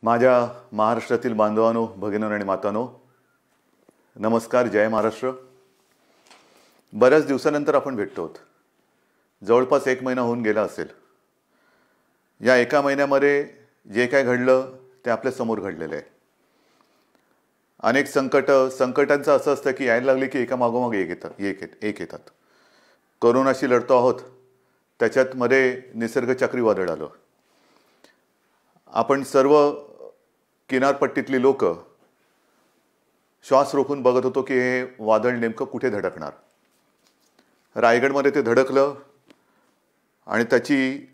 माझ्या महाराष्ट्रातील बांधवांनो, भगिनींनो आणि मातांनो, नमस्कार. जय महाराष्ट्र. बऱ्याच दिवसानंतर आपण भेटतो. जवळपास 1 महिना होऊन गेला असेल. या एका महिन्यामध्ये जे काय घडलं ते आपल्या समोर घडलेलं आहे. अनेक संकटांचं असं असतं की यायला लागले की एका मागोमाग एक येतात. कोरोनाशी लढतो आहोत, त्याच्यात मध्ये निसर्ग चक्रीवादळ आलं. आपण सर्व किनारपट्टीतली लोक श्वास रोखून बघत होतो की हे वादळ नेमकं कुठे धडकणार. रायगडमध्ये ते धडकलं आणि त्याची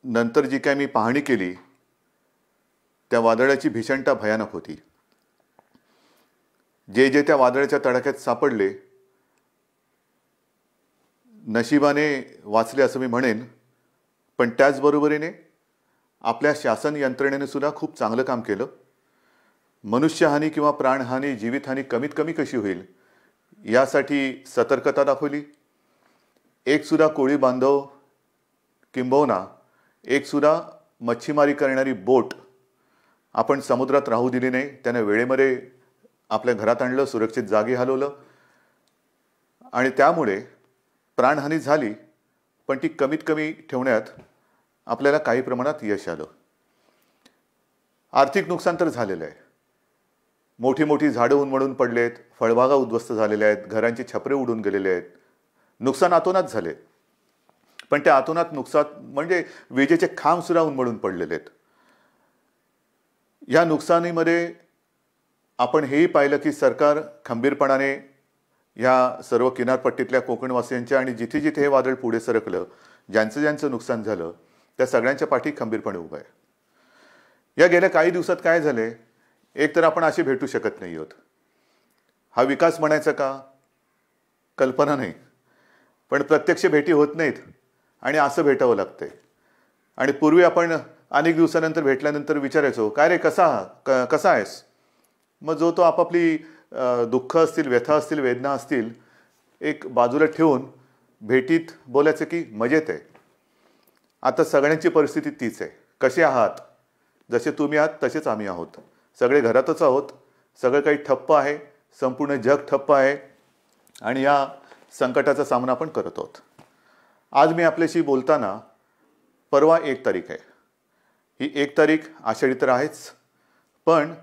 नंतर जी काय मी पाहणी केली त्या वादळाची भीषणता भयानक होती. जे त्या वादळाच्या तडाख्यात सापडले नशिबाने वाचले असं मी म्हणेन, पण त्याचबरोबरीने आपल्या शासन यंत्रणेने सुद्धा खूप चांगलं काम केलं. मनुष्यहानी किंवा प्राणहानी, जीवितहानी कमीत कमी कशी होईल यासाठी सतर्कता दाखवली. एक सुद्धा कोळी बांधव किंबहुना एक सुद्धा मच्छीमारी करणारी बोट आपण समुद्रात राहू दिली नाही. त्याने वेळेमध्ये आपल्या घरात आणलं, सुरक्षित जागी हलवलं आणि त्यामुळे प्राणहानी झाली, पण ती कमीत कमी ठेवण्यात आपल्याला काही प्रमाणात यश आलं. आर्थिक नुकसान तर झालेलं आहे. मोठी मोठी झाडं उन्मळून पडलेत, फळबागा उद्ध्वस्त झालेल्या आहेत, घरांची छपरे उडून गेलेले आहेत. नुकसान अतोनात झाले, पण त्या अतोनात नुकसान म्हणजे विजेचे खांब सुद्धा उन्मळून पडलेले आहेत. या नुकसानीमध्ये आपण हेही पाहिलं की सरकार खंबीरपणाने या सर्व किनारपट्टीतल्या कोकणवासियांच्या आणि जिथे जिथे हे वादळ पुढे सरकलं, ज्यांचं नुकसान झालं त्या सगळ्यांच्या पाठी खंबीरपणे उभं आहे. या गेल्या काही दिवसात काय झाले, एक तर आपण असे भेटू शकत नाही आहोत. हा विकास म्हणायचा का कल्पना नाही, पण प्रत्यक्ष भेटी होत नाहीत आणि असं भेटावं लागतंय. आणि पूर्वी आपण अनेक दिवसानंतर भेटल्यानंतर विचारायचो, काय रे कसा आहेस. मग जो तो आपापली दुःख असतील, व्यथा असतील, वेदना असतील एक बाजूला ठेवून भेटीत बोलायचं की मजेत आहे. आता सगळ्यांची परिस्थिती तीच आहे. कसे आहात, जसे तुम्ही आहात तसेच आम्ही आहोत. सगळे घरातच आहोत. सगळं काही ठप्प आहे, संपूर्ण जग ठप्प आहे आणि या संकटाचा सामना आपण करत आहोत. आज मी आपल्याशी बोलताना परवा 1 तारीख आहे. ही 1 तारीख आषाढी तर आहेच, पण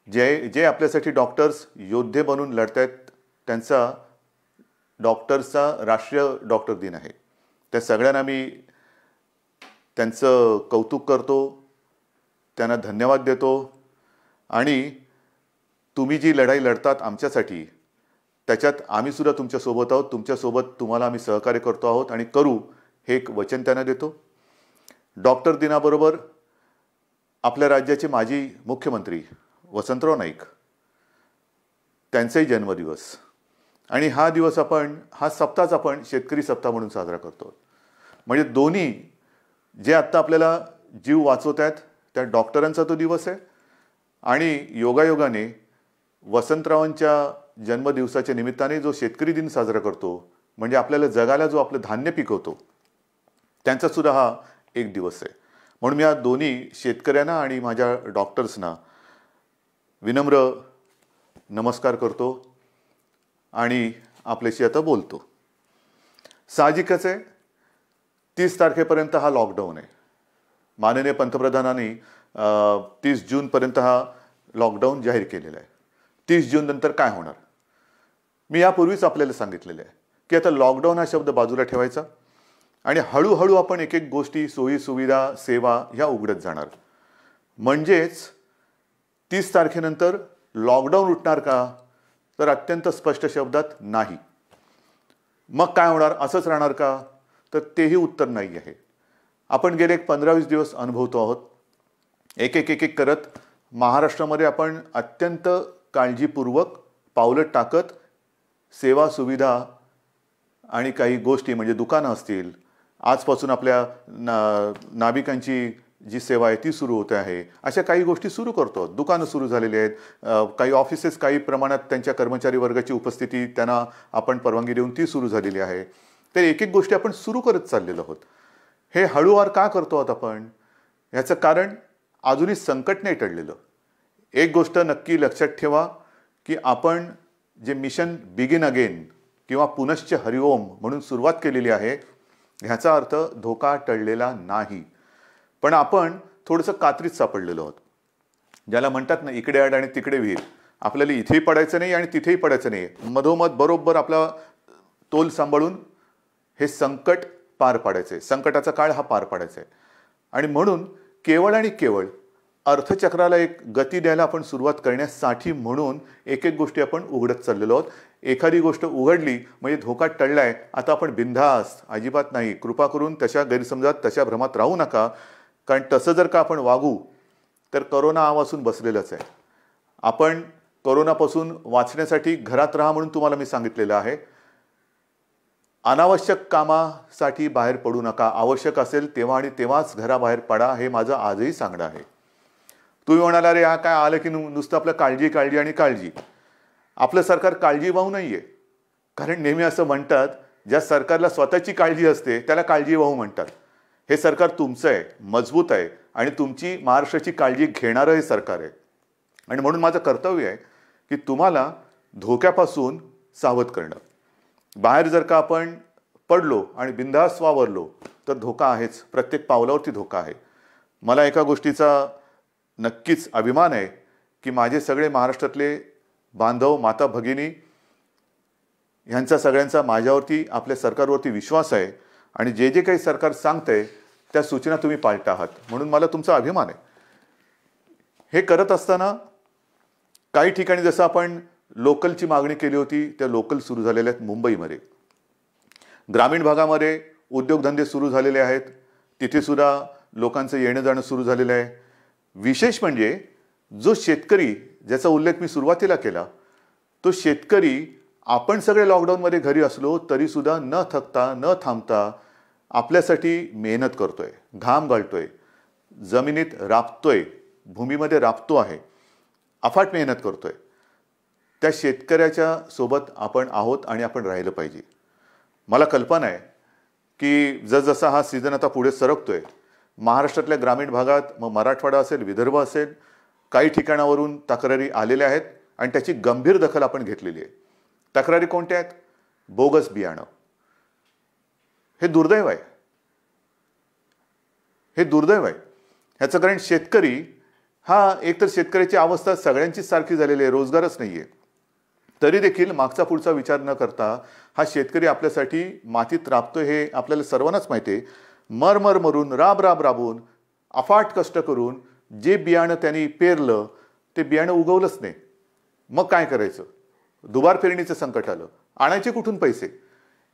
जे आपल्यासाठी डॉक्टर्स योद्धे बनून लढत आहेत त्यांचा डॉक्टर्सचा राष्ट्रीय डॉक्टर दिन आहे. त्या सगळ्यांना मी त्यांचं कौतुक करतो, त्यांना धन्यवाद देतो. आणि तुम्ही जी लढाई लढतात आमच्यासाठी, त्याच्यात आम्ही सुद्धा तुमच्यासोबत आहोत. तुमच्यासोबत तुम्हाला आम्ही सहकार्य करतो आहोत आणि करू हे एक वचन त्यांना देतो. डॉक्टर दिनाबरोबर आपल्या राज्याचे माजी मुख्यमंत्री वसंतराव नाईक त्यांचाही जन्मदिवस आणि हा सप्ताहच आपण शेतकरी सप्ताह म्हणून साजरा करतो. म्हणजे दोन्ही जे आत्ता आपल्याला जीव वाचवत आहेत त्या डॉक्टरांचा तो दिवस आहे आणि योगायोगाने वसंतरावांच्या जन्मदिवसाच्या निमित्ताने जो शेतकरी दिन साजरा करतो, म्हणजे आपल्याला जगाला जो आपलं धान्य पिकवतो त्यांचा सुद्धा हा एक दिवस आहे. म्हणून मी या दोन्ही शेतकऱ्यांना आणि माझ्या डॉक्टर्सना विनम्र नमस्कार करतो आणि आपल्याशी आता बोलतो. साहजिकच आहे 30 तारखेपर्यंत हा लॉकडाऊन आहे. माननीय पंतप्रधानांनी 30 जूनपर्यंत हा लॉकडाऊन जाहीर केलेला आहे. 30 जून नंतर काय होणार, मी यापूर्वीच आपल्याला सांगितलेलं आहे की आता लॉकडाऊन हा शब्द बाजूला ठेवायचा आणि हळूहळू आपण एक एक गोष्टी, सोयी सुविधा, सेवा ह्या उघडत जाणार. म्हणजेच 30 तारखेनंतर लॉकडाऊन उठणार का, तर अत्यंत स्पष्ट शब्दात नाही. मग काय होणार, असंच राहणार का, तर तेही उत्तर नाही आहे. आपण गेले 15-20 दिवस अनुभवतो आहोत. एक एक करत महाराष्ट्रामध्ये आपण अत्यंत काळजीपूर्वक पावलं टाकत सेवा सुविधा आणि काही गोष्टी म्हणजे दुकानं असतील, आजपासून आपल्या नाभिकांची जी सेवा आहे ती सुरू होते आहे, अशा काही गोष्टी सुरू करतो. दुकानं सुरू झालेली आहेत, काही ऑफिसेस काही प्रमाणात त्यांच्या कर्मचारी वर्गाची उपस्थिती त्यांना आपण परवानगी देऊन ती सुरू झालेली आहे. तर एक एक गोष्टी आपण सुरू करत चाललेलो आहोत. हे हळूवार का करतो आहोत आपण, याचं कारण अजूनही संकट नाही टळलेलं. एक गोष्ट नक्की लक्षात ठेवा की आपण जे मिशन बिगिन अगेन किंवा पुनश्च हरिओम म्हणून सुरुवात केलेली आहे, ह्याचा अर्थ धोका टळलेला नाही, पण आपण थोडंसं कात्रीत सापडलेलो आहोत. ज्याला म्हणतात ना, इकडे आड आणि तिकडे विहीर. आपल्याला इथेही पडायचं नाही आणि तिथेही पडायचं नाही, मधोमध बरोबर आपला तोल सांभाळून हे संकट पार पाडायचं आहे, संकटाचा काळ हा पार पाडायचा आहे. आणि म्हणून केवळ आणि केवळ अर्थचक्राला एक गती द्यायला आपण सुरुवात करण्यासाठी म्हणून एक एक गोष्टी आपण उघडत चाललेलो आहोत. एखादी गोष्ट उघडली म्हणजे धोका टळलाय, आता आपण बिनधास्त, अजिबात नाही. कृपा करून तशा गैरसमजात, तशा भ्रमात राहू नका, कारण तसं जर का आपण वागू तर करोना आवासून बसलेलंच आहे. आपण करोनापासून वाचण्यासाठी घरात राहा म्हणून तुम्हाला मी सांगितलेलं आहे. अनावश्यक कामासाठी बाहेर पडू नका. आवश्यक असेल तेव्हा आणि तेव्हाच घराबाहेर पडा, हे माझं आजही सांगणं आहे. तुम्ही म्हणाला, अरे हा काय आलं की नुसतं आपलं काळजी काळजी आणि काळजी. आपलं सरकार काळजीवाहू नाहीये, कारण नेहमी असं म्हणतात, ज्या सरकारला स्वतःची काळजी असते त्याला काळजीवाहू म्हणतात. हे सरकार तुमचं आहे, मजबूत आहे आणि तुमची महाराष्ट्राची काळजी घेणारं हे सरकार आहे. आणि म्हणून माझं कर्तव्य आहे की तुम्हाला धोक्यापासून सावध करणं. बाहेर जर का आपण पडलो आणि बिनधास्त वावरलो तर धोका आहेच, प्रत्येक पावलावरती धोका आहे. मला एका गोष्टीचा नक्कीच अभिमान आहे की माझे सगळे महाराष्ट्रातले बांधव, माता भगिनी ह्यांचा सगळ्यांचा माझ्यावरती, आपल्या सरकारवरती विश्वास आहे आणि जे जे काही सरकार सांगतंय त्या सूचना तुम्ही पाळत आहात, म्हणून मला तुमचा अभिमान आहे. हे करत असताना काही ठिकाणी जसं आपण लोकलची मागणी केली होती, त्या लोकल सुरू झालेल्या आहेत. मुंबईमध्ये ग्रामीण भागामध्ये उद्योगधंदे सुरू झालेले आहेत, तिथे सुद्धा लोकांचं येणं जाणं सुरू झालेलं आहे. विशेष म्हणजे जो शेतकरी, ज्याचा उल्लेख मी सुरुवातीला केला, तो शेतकरी आपण सगळे लॉकडाऊनमध्ये घरी असलो तरी सुद्धा न थकता, न थांबता आपल्यासाठी मेहनत करतोय, घाम गाळतोय, जमिनीत राबतोय, भूमीमध्ये राबतो आहे, अफाट मेहनत करतोय. त्या शेतकऱ्याच्या सोबत आपण आहोत आणि आपण राहिलं पाहिजे. मला कल्पना आहे की जसजसा हा सीझन आता पुढे सरकतोय, महाराष्ट्रातल्या ग्रामीण भागात, मग मराठवाडा असेल, विदर्भ असेल, काही ठिकाणावरून तक्रारी आलेल्या आहेत आणि त्याची गंभीर दखल आपण घेतलेली आहे. तक्रारी कोणत्या आहेत? बोगस बियाणं. हे दुर्दैव आहे, हे दुर्दैव आहे. ह्याचं कारण शेतकरी हा, एकतर शेतकऱ्याची अवस्था सगळ्यांचीच सारखी झालेली आहे, रोजगारच नाही आहे. तरी देखील मागचा पुढचा विचार न करता हा शेतकरी आपल्यासाठी मातीत राबतोय हे आपल्याला सर्वांनाच माहिती आहे. मरमर मरून, राबून, अफाट कष्ट करून जे बियाणं त्यांनी पेरलं ते बियाणं उगवलंच नाही. मग काय करायचं? दुबार पेरणीचं संकट आलं, आणायचे कुठून पैसे?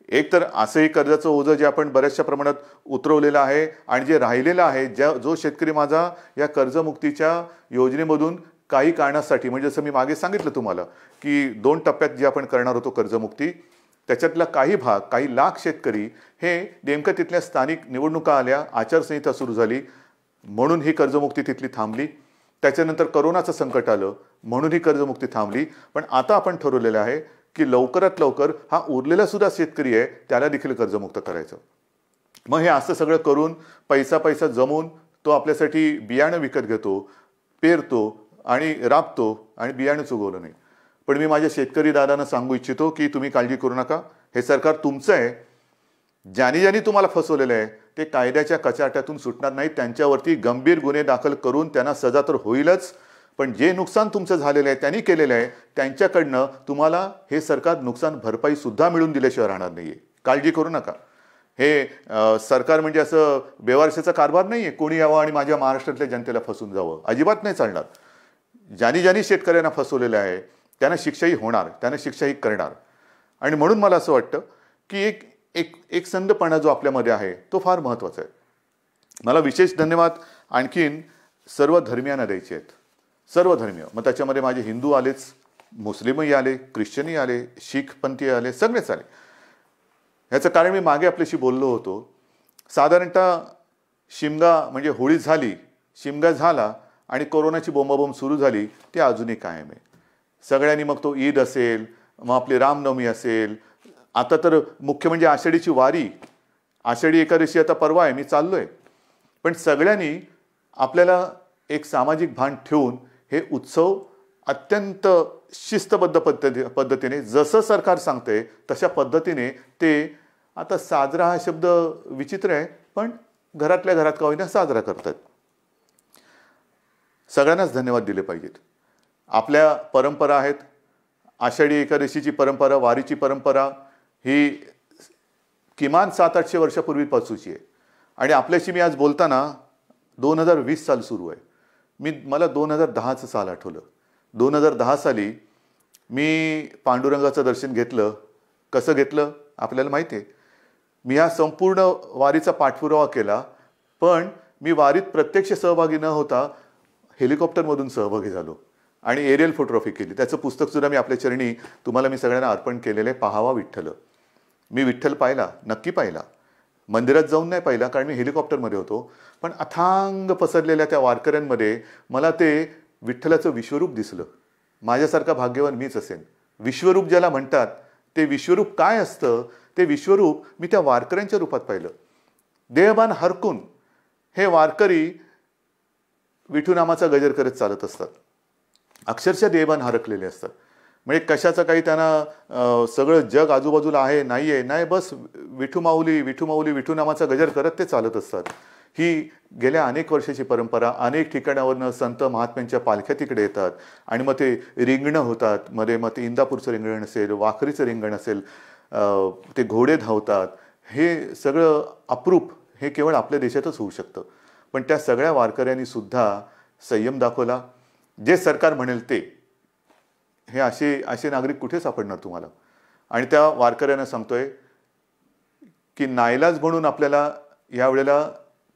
एकतर असंही कर्जाचं ओझं जे आपण बऱ्याचशा प्रमाणात उतरवलेलं आहे आणि जे राहिलेलं आहे, जो शेतकरी माझा या कर्जमुक्तीच्या योजनेमधून काही कारणासाठी, म्हणजे जसं मी मागे सांगितलं तुम्हाला की 2 टप्प्यात जे आपण करणार होतो कर्जमुक्ती, त्याच्यातला काही भाग, काही लाख शेतकरी हे नेमकं तिथल्या स्थानिक निवडणुका आल्या, आचारसंहिता सुरू झाली म्हणून ही कर्जमुक्ती तिथली थांबली. त्याच्यानंतर करोनाचं संकट आलं म्हणून ही कर्जमुक्ती थांबली. पण आता आपण ठरवलेलं आहे की लवकरात लवकर हा उरलेला सुद्धा शेतकरी आहे त्याला देखील कर्जमुक्त करायचं. मग हे असं सगळं करून पैसा जमवून तो आपल्यासाठी बियाणं विकत घेतो, पेरतो आणि राबतो आणि बियाणंच उगवलं नाही. पण मी माझ्या शेतकरी दादांना सांगू इच्छितो की तुम्ही काळजी करू नका, हे सरकार तुमचं आहे. ज्यांनी तुम्हाला फसवलेलं आहे ते कायद्याच्या कचाट्यातून सुटणार नाही. त्यांच्यावरती गंभीर गुन्हे दाखल करून त्यांना सजा तर होईलच, पण जे नुकसान तुमचं झालेलं आहे, त्यांनी केलेलं आहे, त्यांच्याकडनं तुम्हाला हे सरकार नुकसान भरपाई सुद्धा मिळून दिल्याशिवाय राहणार नाहीये. काळजी करू नका. हे सरकार म्हणजे असं बेवारशाचा कारभार नाहीये, कोणी यावं आणि माझ्या महाराष्ट्रातल्या जनतेला फसवून जावं, अजिबात नाही चालणार. ज्यांनी शेतकऱ्यांना फसवलेलं आहे त्यांना शिक्षाही होणार, त्यांना शिक्षाही करणार. आणि म्हणून मला असं वाटतं की एक संधपणा जो आपल्यामध्ये आहे तो फार महत्त्वाचा आहे. मला विशेष धन्यवाद आणखीन सर्व धर्मियांना द्यायचे आहेत, सर्व धर्मीय. मग त्याच्यामध्ये माझे हिंदू आलेच, मुस्लिमही आले, ख्रिश्चनही आले, शीख पंथी आले, सगळेच आले. ह्याचं कारण मी मागे आपल्याशी बोललो होतो. साधारणतः शिमगा म्हणजे होळी झाली, शिमगा झाला आणि कोरोनाची बोंबाबोंब सुरू झाली, ती अजूनही कायम आहे. सगळ्यांनी, मग तो ईद असेल, मग आपली रामनवमी असेल, आता तर मुख्य म्हणजे आषाढीची वारी, आषाढी एकादशी आता परवा आहे, मी चाललोय. पण सगळ्यांनी आपल्याला एक सामाजिक भान ठेवून हे उत्सव अत्यंत शिस्तबद्ध पद्धतीने जसं सरकार सांगते तशा पद्धतीने ते आता साजरा हा शब्द विचित्र आहे, पण घरातल्या घरात का होईना साजरा करतात. सगळ्यांनाच धन्यवाद दिले पाहिजेत. आपल्या परंपरा आहेत. आषाढी एकादशीची परंपरा, वारीची परंपरा ही किमान 700-800 वर्षापूर्वीपासूनची आहे. आणि आपल्याशी मी आज बोलताना 2020 साल सुरू आहे. मला 2010चं साल आठवलं. 2010 साली मी पांडुरंगाचं दर्शन घेतलं. कसं घेतलं आपल्याला माहिती आहे. मी ह्या संपूर्ण वारीचा पाठपुरावा केला, पण मी वारीत प्रत्यक्ष सहभागी न होता हेलिकॉप्टरमधून सहभागी झालो आणि एरियल फोटोग्राफी केली. त्याचं पुस्तकसुद्धा मी आपल्या चरणी तुम्हाला मी सगळ्यांना अर्पण केलेलं आहे. पाहावा विठ्ठल. मी विठ्ठल पाहिला, नक्की पाहिला. मंदिरात जाऊन नाही पाहिला कारण मी हेलिकॉप्टरमध्ये होतो, पण अथांग पसरलेल्या त्या वारकऱ्यांमध्ये मला ते विठ्ठलाचं विश्वरूप दिसलं. माझ्यासारखा भाग्यवान मीच असेन. विश्वरूप ज्याला म्हणतात ते विश्वरूप काय असतं ते विश्वरूप मी त्या वारकऱ्यांच्या रूपात पाहिलं. देहभान हरकून हे वारकरी विठू नामाचा गजर करत चालत असतात. अक्षरशः देहभान हरकलेले असतात. म्हणजे कशाचं काही त्यांना सगळं जग आजूबाजूला आहे नाही, बस विठू माऊली विठू माऊली विठू नामाचा गजर करत ते चालत असतात. ही गेल्या अनेक वर्षाची परंपरा. अनेक ठिकाणावरनं संत महात्म्यांच्या पालख्या तिकडे येतात आणि मग ते रिंगणं होतात. मध्ये मग ते इंदापूरचं रिंगण असेल, वाखरीचं रिंगण असेल, ते घोडे धावतात. हे सगळं अप्रूप हे केवळ आपल्या देशातच होऊ शकतं. पण त्या सगळ्या वारकऱ्यांनी सुद्धा संयम दाखवला. जे सरकार म्हणेल ते. हे असे नागरिक कुठे सापडणार तुम्हाला. आणि त्या वारकऱ्यांना सांगतोय की नाईलाज म्हणून आपल्याला यावेळेला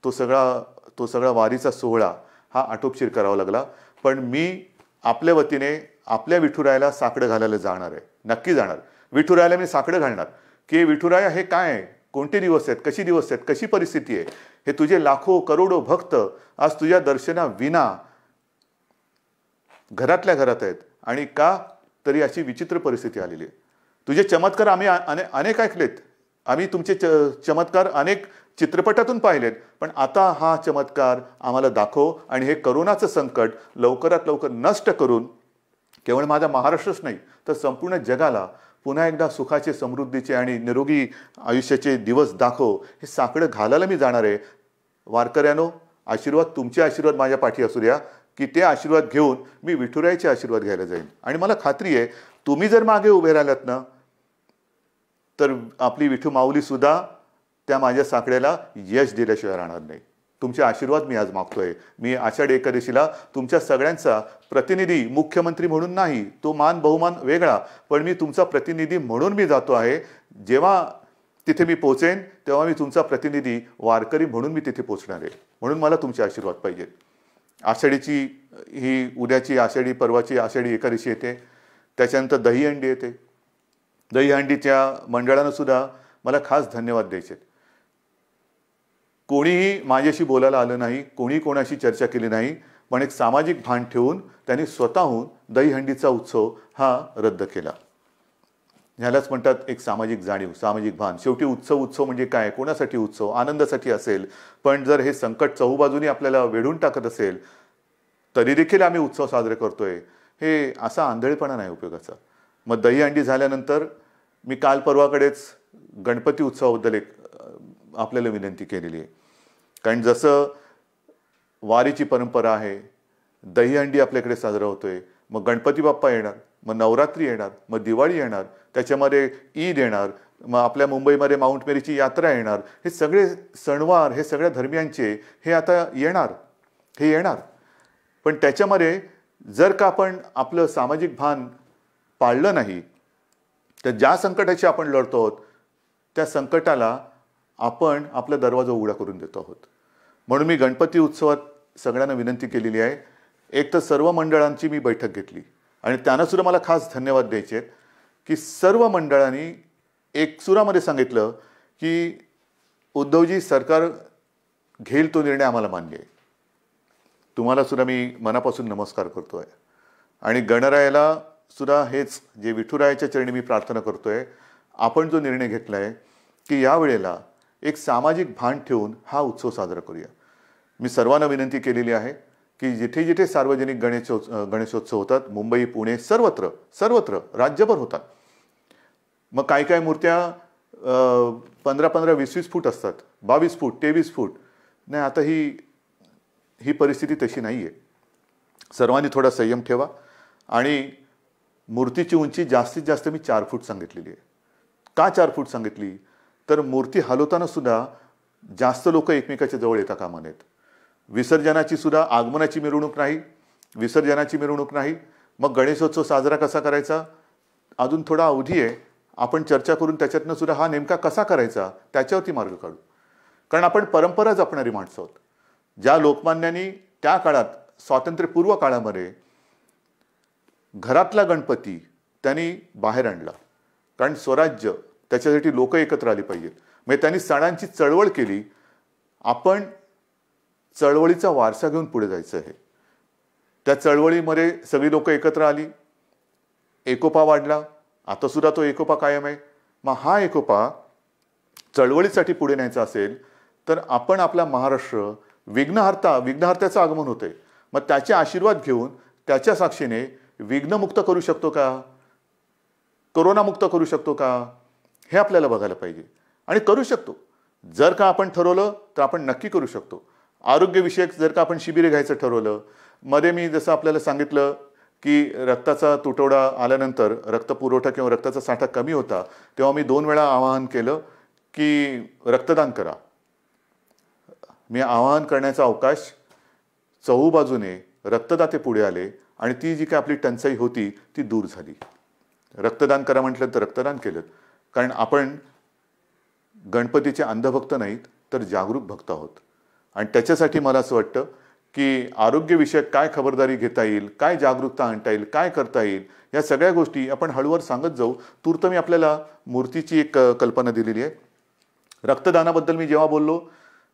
तो सगळा वारीचा सोहळा हा आटोपशीर करावा लागला. पण मी आपल्या वतीने आपल्या विठुरायाला साकडं घालायला जाणार आहे. नक्की जाणार. विठुरायाला मी साकडं घालणार की विठुराया हे काय आहे, कोणते दिवस आहेत, कशी दिवस आहेत, कशी परिस्थिती आहे. हे तुझे लाखो करोडो भक्त आज तुझ्या दर्शनाविना घरातल्या घरात आहेत. आणि का तरी अशी विचित्र परिस्थिती आलेली आहे. तुझे चमत्कार आम्ही अनेक ऐकलेत. आम्ही तुमचे चमत्कार अनेक चित्रपटातून पाहिलेत. पण आता हा चमत्कार आम्हाला दाखव आणि हे करोनाचं संकट लवकरात लवकर नष्ट करून केवळ माझ्या महाराष्ट्रच नाही तर संपूर्ण जगाला पुन्हा एकदा सुखाचे, समृद्धीचे आणि निरोगी आयुष्याचे दिवस दाखव. हे साकडं घालायला मी जाणार आहे. वारकऱ्यानो, आशीर्वाद, तुमचे आशीर्वाद माझ्या पाठी असू द्या की ते आशीर्वाद घेऊन मी विठुरायाचे आशीर्वाद घ्यायला जाईन. आणि मला खात्री आहे तुम्ही जर मागे उभे राहिलात ना तर आपली विठू माऊली सुद्धा त्या माझ्या साकड्याला यश दिल्याशिवाय राहणार नाही. तुमचे आशीर्वाद मी आज मागतोय. मी आषाढी एकादशीला तुमच्या सगळ्यांचा प्रतिनिधी, मुख्यमंत्री म्हणून नाही, तो मान बहुमान वेगळा, पण मी तुमचा प्रतिनिधी म्हणून मी जातो आहे. जेव्हा तिथे मी पोहोचेन तेव्हा मी तुमचा प्रतिनिधी वारकरी म्हणून मी तिथे पोहोचणार आहे. म्हणून मला तुमचे आशीर्वाद पाहिजेत. आषाढीची ही उद्याची आषाढी, परवाची आषाढी एकादशी येते. त्याच्यानंतर दहीहंडी येते. दहीहंडीच्या मंडळानं सुद्धा मला खास धन्यवाद द्यायचे. कोणीही माझ्याशी बोलायला आलं नाही, कोणी कोणाशी चर्चा केली नाही, पण एक सामाजिक भान ठेवून त्यांनी स्वतःहून दहीहंडीचा उत्सव हा रद्द केला. ह्यालाच म्हणतात एक सामाजिक जाणीव, सामाजिक भान. शेवटी उत्सव म्हणजे काय, कोणासाठी उत्सव, आनंदासाठी असेल. पण जर हे संकट चहूबाजूनी आपल्याला वेढून टाकत असेल तरी देखील आम्ही उत्सव साजरे करतोय, हे असा आंधळेपणा नाही उपयोगाचा. मग दहीहंडी झाल्यानंतर मी काल परवाकडेच गणपती उत्सवाबद्दल एक आपल्याला विनंती केलेली आहे. कारण जसं वारीची परंपरा आहे, दहीहंडी आपल्याकडे साजरा होतोय, मग गणपती बाप्पा येणार, मग नवरात्री येणार, मग दिवाळी येणार, त्याच्यामध्ये ईद येणार, मग आपल्या मुंबईमध्ये माउंट मेरीची यात्रा येणार. हे सगळे सणवार, हे सगळ्या धर्मियांचे हे आता येणार. पण त्याच्यामध्ये जर का आपण आपलं सामाजिक भान पाळलं नाही तर ज्या संकटाशी आपण लढतो आहोत त्या संकटाला आपण आपला दरवाजा उघडा करून देतो आहोत. म्हणून मी गणपती उत्सवात सगळ्यांना विनंती केलेली आहे. एक तर सर्व मंडळांची मी बैठक घेतली आणि त्यांना सुद्धा मला खास धन्यवाद द्यायचे आहेत की सर्व मंडळांनी एक सुरामध्ये सांगितलं की उद्धवजी, सरकार घेईल तो निर्णय आम्हाला मान्य आहे. तुम्हाला सुद्धा मी मनापासून नमस्कार करतोय. आणि गणरायाला सुद्धा हेच, जे विठुरायाच्या चरणी मी प्रार्थना करतोय, आपण जो निर्णय घेतला आहे की यावेळेला एक सामाजिक भान ठेवून हा उत्सव साजरा करूया. मी सर्वांना विनंती केलेली आहे की जिथे जिथे सार्वजनिक गणेशोत्सव होतात, मुंबई, पुणे, सर्वत्र सर्वत्र राज्यभर होतात. मग काही काही मूर्त्या 15-15, 20-20 फूट असतात, 22 फूट, 23 फूट. नाही, आता ही परिस्थिती तशी नाही आहे. सर्वांनी थोडा संयम ठेवा. आणि मूर्तीची उंची जास्तीत जास्त मी 4 फूट सांगितलेली आहे. का 4 फूट सांगितली? तर मूर्ती हलवताना सुद्धा जास्त लोक एकमेकाच्या जवळ येता कामा नयेत. विसर्जनाची सुद्धा आगमनाची मिरवणूक नाही, विसर्जनाची मिरवणूक नाही. मग गणेशोत्सव साजरा कसा करायचा अजून थोडा अवधी आहे. आपण चर्चा करून त्याच्यातनं सुद्धा हा नेमका कसा करायचा त्याच्यावरती मार्ग काढू. कारण आपण परंपरा जपणारी माणसं आहोत. ज्या लोकमान्यांनी त्या काळात स्वातंत्र्यपूर्व काळामध्ये घरातला गणपती त्यांनी बाहेर आणला, कारण स्वराज्य त्याच्यासाठी लोक एकत्र आली पाहिजेत. म्हणजे त्यांनी सणांची चळवळ केली. आपण चळवळीचा वारसा घेऊन पुढे जायचं आहे. त्या चळवळीमध्ये सगळी लोक एकत्र आली, एकोपा वाढला. आता सुद्धा तो एकोपा कायम आहे. मग हा एकोपा चळवळीसाठी पुढे न्यायचा असेल तर आपण आपला महाराष्ट्र विघ्नहर्त्याचं आगमन होते, मग त्याचे आशीर्वाद घेऊन त्याच्या साक्षीने विघ्नमुक्त करू शकतो का, कोरोनामुक्त करू शकतो का, हे आपल्याला बघायला पाहिजे. आणि करू शकतो. जर का आपण ठरवलं तर आपण नक्की करू शकतो. आरोग्यविषयक जर का आपण शिबिरे घ्यायचं ठरवलं, मध्ये मी जसं आपल्याला सांगितलं की रक्ताचा तुटवडा आल्यानंतर रक्तपुरवठा किंवा रक्ताचा साठा कमी होता, तेव्हा मी 2 वेळा आवाहन केलं की रक्तदान करा. मी आवाहन करण्याचा अवकाश चहूबाजूने रक्तदाते पुढे आले आणि ती जी काय आपली टंचाई होती ती दूर झाली. रक्तदान करा म्हटलं तर रक्तदान केलं. कारण आपण गणपतीचे अंधभक्त नाहीत तर जागरूक भक्त आहोत. आणि त्याच्यासाठी मला असं वाटतं की आरोग्यविषयक काय खबरदारी घेता येईल, काय जागरूकता आणता येईल, काय करता येईल, या सगळ्या गोष्टी आपण हळूवार सांगत जाऊ. तूर्त मी आपल्याला मूर्तीची एक कल्पना दिलेली आहे. रक्तदानाबद्दल मी जेव्हा बोललो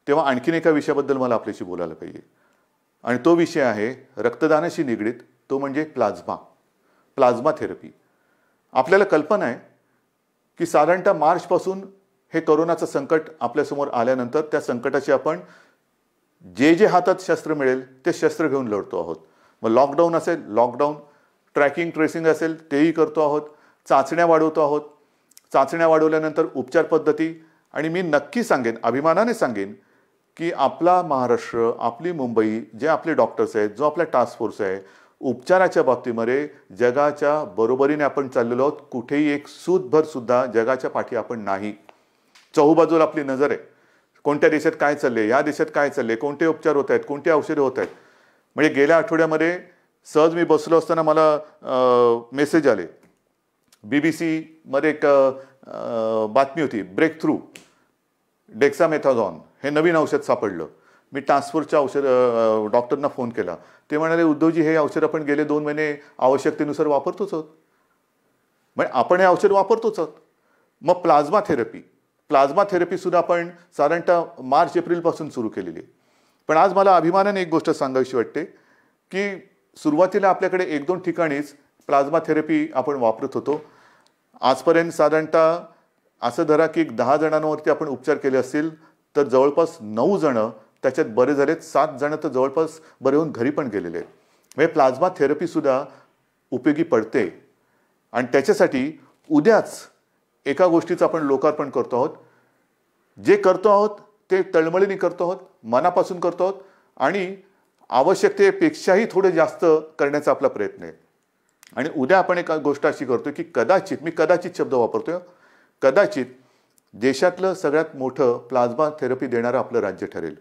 तेव्हा आणखीन एका विषयाबद्दल मला आपल्याशी बोलायला पाहिजे. आणि तो विषय आहे रक्तदानाशी निगडीत, तो म्हणजे प्लाझ्मा थेरपी. आपल्याला कल्पना आहे की साधारणतः मार्चपासून हे कोरोनाचं संकट आपल्यासमोर आल्यानंतर त्या संकटाची आपण जे हातात शस्त्र मिळेल ते शस्त्र घेऊन लढतो आहोत. मग लॉकडाऊन असेल, लॉकडाऊन, ट्रॅकिंग ट्रेसिंग असेल तेही करतो आहोत, चाचण्या वाढवतो आहोत. चाचण्या वाढवल्यानंतर उपचार पद्धती. आणि मी नक्की सांगेन, अभिमानाने सांगेन की आपला महाराष्ट्र, आपली मुंबई, जे आपले डॉक्टर्स आहेत, जो आपला टास्क फोर्स आहे, उपचाराच्या बाबतीमध्ये जगाच्या बरोबरीने आपण चाललेलो आहोत. कुठेही एक सूतभर सुद्धा जगाच्या पाठी आपण नाही. चहूबाजूला आपली नजर आहे. कोणत्या देशात काय चालले, या देशात काय चालले, कोणते उपचार होत आहेत, कोणती औषधे होत आहेत. म्हणजे गेल्या आठवड्यामध्ये सहज मी बसलो असताना मला मेसेज आले. BBC मध्ये एक बातमी होती, ब्रेक थ्रू डेक्सामेथाझॉन हे नवीन औषध सापडलं. मी टास्क फोर्सच्या डॉक्टरना फोन केला. ते म्हणाले, उद्धवजी हे औषध आपण गेले 2 महिने आवश्यकतेनुसार वापरतोच आहोत. म्हणजे आपण हे औषध वापरतोच आहोत. मग प्लाझ्मा थेरपी सुद्धा आपण साधारणतः मार्च-एप्रिलपासून सुरू केलेली आहे. पण आज मला अभिमानाने एक गोष्ट सांगावीशी वाटते की सुरुवातीला आपल्याकडे 1-2 ठिकाणीच प्लाझ्मा थेरपी आपण वापरत होतो. आजपर्यंत साधारणतः असं धरा की 10 जणांवरती आपण उपचार केले असतील तर जवळपास 9 जण त्याच्यात बरे झालेत, 7 जण तर जवळपास बरे होऊन घरी पण गेलेले आहेत. म्हणजे प्लाझ्मा थेरपी सुद्धा उपयोगी पडते. आणि त्याच्यासाठी उद्याच एका गोष्टीचं आपण लोकार्पण करतो आहोत. जे करतो आहोत ते तळमळीने करतो आहोत, मनापासून करतो आहोत आणि आवश्यकतेपेक्षाही थोडं जास्त करण्याचा आपला प्रयत्न आहे. आणि उद्या आपण एक गोष्ट अशी करतोय की मी कदाचित शब्द वापरतोय, कदाचित देशातलं सगळ्यात मोठं प्लाझ्मा थेरपी देणारं आपलं राज्य ठरेल.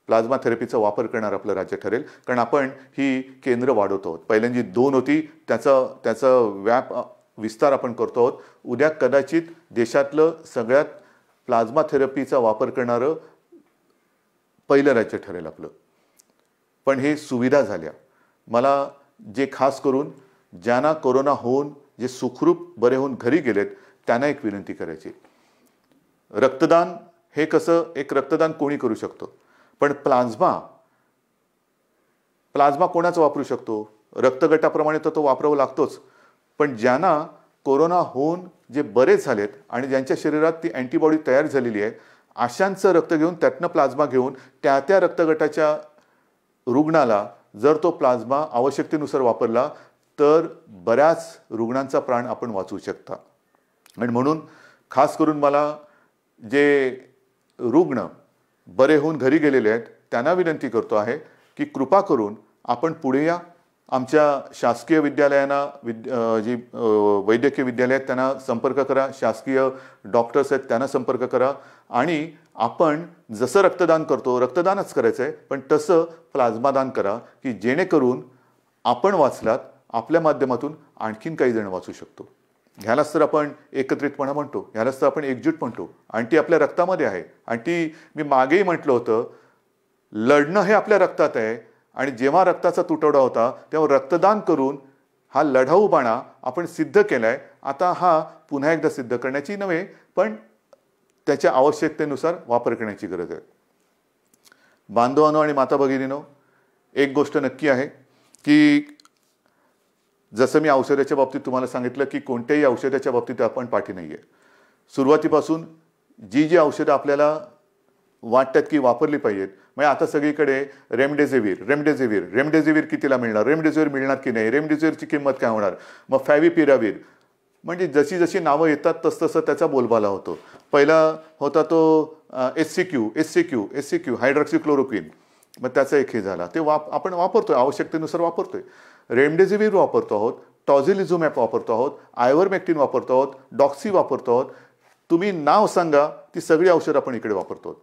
प्लाझ्मा थेरपीचा वापर करणारं आपलं राज्य ठरेल. कारण आपण ही केंद्र वाढवतो आहोत. पहिल्यांदा 2 होती, त्याचा विस्तार आपण करतो आहोत. उद्या कदाचित देशातलं सगळ्यात प्लाझ्मा थेरपीचा वापर करणारं पहिलं राज्य ठरेल आपलं. पण हे सुविधा झाल्या. मला जे खास करून ज्यांना कोरोना होऊन जे सुखरूप बरे होऊन घरी गेलेत त्यांना एक विनंती करायची. रक्तदान हे कसं, एक रक्तदान कोणी करू शकतो, पण प्लाझ्मा कोणाचा वापरू शकतो? रक्तगटाप्रमाणे तर तो वापरावा लागतोच. पण ज्यांना कोरोना होऊन जे बरे झालेत आणि ज्यांच्या शरीरात ती अँटीबॉडी तयार झालेली आहे, अशांचं रक्त घेऊन त्यातनं प्लाझ्मा घेऊन त्या रक्तगटाच्या रुग्णाला जर तो प्लाझ्मा आवश्यकतेनुसार वापरला तर बऱ्याच रुग्णांचा प्राण आपण वाचवू शकता. आणि म्हणून खास करून मला जे रुग्ण बरे होऊन घरी गेलेले आहेत त्यांना विनंती करतो आहे की कृपा करून आपण पुढे या. आमच्या शासकीय विद्यालयांना जी वैद्यकीय विद्यालय आहेत त्यांना संपर्क करा, शासकीय डॉक्टर्स आहेत त्यांना संपर्क करा आणि आपण जसं रक्तदान करतो रक्तदानच करायचं आहे, पण तसं प्लाझ्मा दान करा की जेणेकरून आपण वाचलात, आपल्या माध्यमातून आणखीन काही जण वाचू शकतो. ह्यालाच तर आपण एकत्रितपणा म्हणतो, ह्यालाच तर आपण एकजूट म्हणतो. आणि ती आपल्या रक्तामध्ये आहे. आणि ती मी मागेही म्हटलं होतं, लढणं हे आपल्या रक्तात आहे. आणि जेव्हा रक्ताचा तुटवडा होता तेव्हा रक्तदान करून हा लढाऊपणा आपण सिद्ध केलाय. आता हा पुन्हा एकदा सिद्ध करण्याची नव्हे, पण त्याच्या आवश्यकतेनुसार वापर करण्याची गरज आहे. बांधवांनो आणि माता भगिनींनो, एक गोष्ट नक्की आहे की जसं मी औषधाच्या बाबतीत तुम्हाला सांगितलं की कोणत्याही औषधाच्या बाबतीत आपण पाठी नाही आहे. सुरुवातीपासून जी औषधं आपल्याला वाटतात की वापरली पाहिजेत, म्हणजे आता सगळीकडे रेमडेसिवीर कितीला मिळणार, रेमडेसिवीर मिळणार की नाही, रेमडेसिवीरची किंमत काय होणार, मग फॅव्हिपिरावीर, म्हणजे जशी जशी नावं येतात तसतसं त्याचा बोलबाला होतो. पहिला होता तो एससीक्यू हायड्रॉक्सिक्लोरोक्विन, मग त्याचा एक हे झाला. ते आपण वापरतोय, आवश्यकतेनुसार वापरतोय. रेमडेसिवीर वापरतो आहोत, टॉझिलिझुमॅब वापरतो आहोत, आयव्हरमेक्टिन वापरतो आहोत, डॉक्सी वापरतो आहोत. तुम्ही नाव सांगा, ती सगळी औषधं आपण इकडे वापरतो.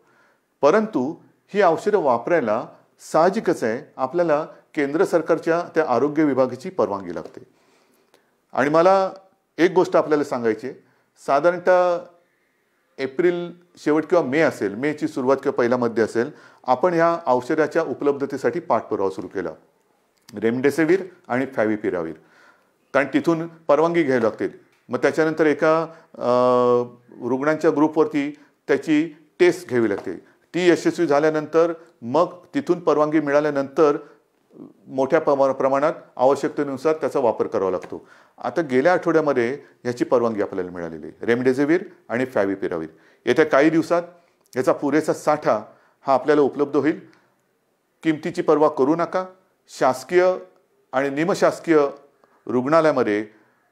परंतु ही औषधं वापरायला साहजिकच आहे आपल्याला केंद्र सरकारच्या त्या आरोग्य विभागाची परवानगी लागते. आणि मला एक गोष्ट आपल्याला सांगायची आहे, साधारणतः एप्रिल शेवट किंवा मे असेल, मेची सुरुवात किंवा पहिला मध्ये असेल, आपण ह्या औषधाच्या उपलब्धतेसाठी पाठपुरावा सुरू केला, रेमडेसिवीर आणि फॅव्हिपिरावीर. कारण तिथून परवानगी घ्यावी लागते. मग त्याच्यानंतर एका रुग्णांच्या ग्रुपवरती त्याची टेस्ट घ्यावी लागते. ती यशस्वी झाल्यानंतर मग तिथून परवानगी मिळाल्यानंतर मोठ्या प्रमाणात आवश्यकतेनुसार त्याचा वापर करावा लागतो. आता गेल्या आठवड्यामध्ये ह्याची परवानगी आपल्याला मिळालेली आहे, रेमडेसिवीर आणि फॅव्हिपिरावीर. येत्या काही दिवसात याचा पुरेसा साठा हा आपल्याला उपलब्ध होईल. किमतीची पर्वा करू नका. शासकीय आणि निमशासकीय रुग्णालयामध्ये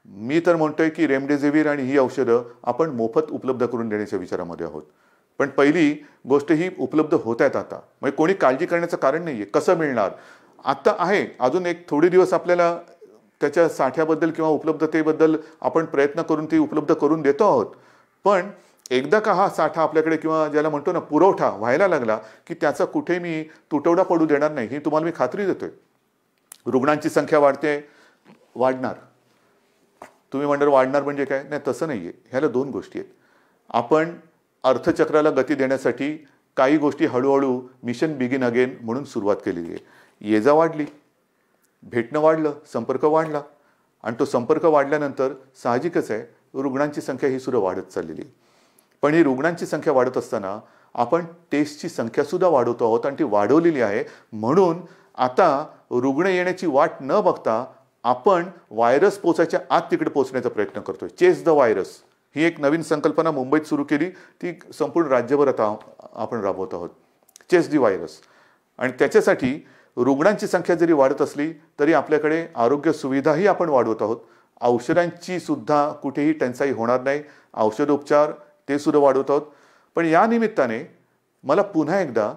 मी तर म्हणतोय की रेमडेसिवीर आणि ही औषधं आपण मोफत उपलब्ध करून देण्याच्या विचारामध्ये आहोत. पण पहिली गोष्ट ही उपलब्ध होत आहेत आता, म्हणजे कोणी काळजी करण्याचं कारण नाही आहे. कसं मिळणार आता आहे, अजून एक थोडे दिवस आपल्याला त्याच्या साठ्याबद्दल किंवा उपलब्धतेबद्दल आपण प्रयत्न करून ती उपलब्ध करून देतो आहोत. पण एकदा का हा साठा आपल्याकडे किंवा ज्याला म्हणतो ना पुरवठा व्हायला लागला की त्याचा कुठे मी तुटवडा पडू देणार नाही, ही तुम्हाला मी खात्री देतोय. रुग्णांची संख्या वाढणार. तुम्ही म्हणणार वाढणार म्हणजे काय, नाही तसं नाही आहे. ह्याला दोन गोष्टी आहेत. आपण अर्थचक्राला गती देण्यासाठी काही गोष्टी हळूहळू मिशन बिगिन अगेन म्हणून सुरुवात केलेली आहे. ये जा वाढली, भेटणं वाढलं, संपर्क वाढला. आणि तो संपर्क वाढल्यानंतर साहजिकच आहे रुग्णांची संख्या ही सुद्धा वाढत चाललेली आहे. पण ही रुग्णांची संख्या वाढत असताना आपण टेस्टची संख्यासुद्धा वाढवतो आहोत आणि ती वाढवलेली आहे. म्हणून आता रुग्ण येण्याची वाट न बघता आपण व्हायरस पोचायच्या आत तिकडे पोहोचण्याचा प्रयत्न करतोय. चेस द व्हायरस ही एक नवीन संकल्पना मुंबईत सुरू केली, ती संपूर्ण राज्यभर आता आपण राबवत आहोत. Chase the virus. आणि त्याच्यासाठी रुग्णांची संख्या जरी वाढत असली तरी आपल्याकडे आरोग्य सुविधाही आपण वाढवत आहोत. औषधांची सुद्धा कुठेही टंचाई होणार नाही. औषधोपचार ते सुद्धा वाढवत आहोत. पण या निमित्ताने मला पुन्हा एकदा